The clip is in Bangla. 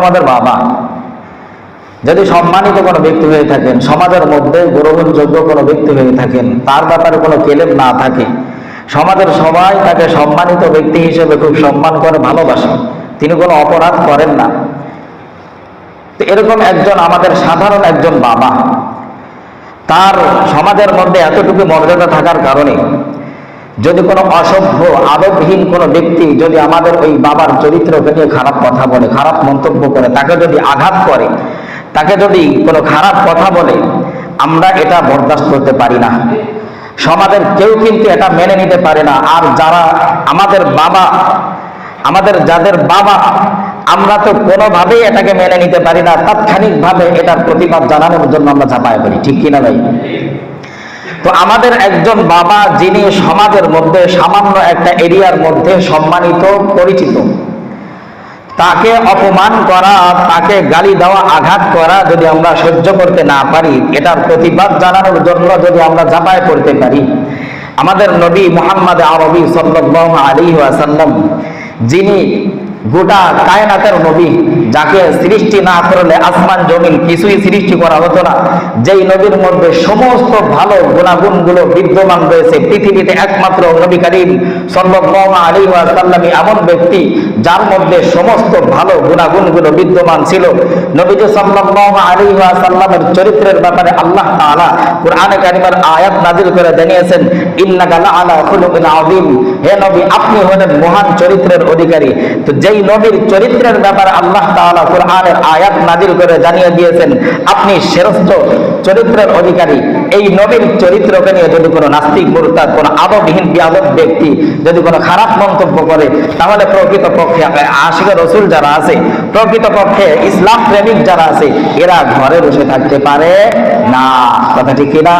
আমাদের বাবা যদি সম্মানিত কোনো ব্যক্তি হয়ে থাকেন, সমাজের মধ্যে গ্রহণযোগ্য কোনো ব্যক্তি হয়ে থাকেন, তার ব্যাপারে কোনো কেলেম না থাকে, সমাজের সবাই তাকে সম্মানিত ব্যক্তি হিসেবে খুব সম্মান করে, ভালোবাসে, তিনি কোনো অপরাধ করেন না, তো এরকম একজন আমাদের সাধারণ একজন বাবা, তার সমাজের মধ্যে এতটুকু মর্যাদা থাকার কারণে যদি কোনো অসভ্য আদবহীন কোনো ব্যক্তি যদি আমাদের ওই বাবার চরিত্রকে নিয়ে খারাপ কথা বলে, খারাপ মন্তব্য করে, তাকে যদি আঘাত করে, তাকে যদি কোনো খারাপ কথা বলে, আমরা এটা বরদাস্ত করতে পারি না। সমাজের কেউ কিন্তু এটা মেনে নিতে পারে না। আর যারা আমাদের যাদের বাবা, আমরা তো কোনোভাবেই এটাকে মেনে নিতে পারি না, তাৎক্ষণিকভাবে এটার প্রতিবাদ জানানোর জন্য আমরা ঝাঁপায় পড়ি, ঠিক কিনা ভাই? তো আমাদের একজন বাবা যিনি সমাজের মধ্যে সামান্য একটা এরিয়ার মধ্যে সম্মানিত, পরিচিত, তাকে অপমান করা, তাকে গালি দেওয়া, আঘাত করা যদি আমরা সহ্য করতে না পারি, এটার প্রতিবাদ জানানোর জন্য যদি আমরা ঝাঁপায় পড়তে পারি, আমাদের নবী মুহাম্মদ আরবি সাল্লাল্লাহু আলাইহি ওয়াসাল্লাম, যিনি গোটা কায়নাতের নবী, যাকে সৃষ্টি না করলে আসমান জমিন কিছুই সৃষ্টি করা হতো না, যেই নবীর মধ্যে সমস্ত ভালো গুণাগুণগুলো বিদ্যমান রয়েছে, পৃথিবীতে একমাত্র নবী করিম সাল্লাল্লাহু আলাইহি ওয়াসাল্লামই এমন ব্যক্তি যার মধ্যে সমস্ত ভালো গুণাগুণগুলো বিদ্যমান ছিল। নবীজি সাল্লাল্লাহু আলাইহি ওয়াসাল্লামের চরিত্রের ব্যাপারে আল্লাহ তাআলা কুরআনে কারীমের আয়াত নাযিল করে জানিয়েছেন, ইন্নাকা লাআলা খুলুকিন আযীম, হে নবী আপনি হলেন মহান চরিত্রের অধিকারী। তো যেই নবীর চরিত্রের ব্যাপারে আল্লাহ তাআলা কুরআনের আয়াত নাযিল করে জানিয়ে দিয়েছেন আপনি শ্রেষ্ঠ চরিত্রের অধিকারী, এই নবীর চরিত্রকে নিয়ে যদি কোনো নাস্তিক, মুরতাদ, কোনো আদবহীন বিআদব ব্যক্তি যদি কোনো খারাপ মন্তব্য করে, তাহলে প্রকৃতপক্ষে আশিকে রাসূল যারা আছে, প্রকৃতপক্ষে ইসলাম প্রেমিক যারা আছে, এরা ঘরে বসে থাকতে পারে না। কথা ঠিক কিনা?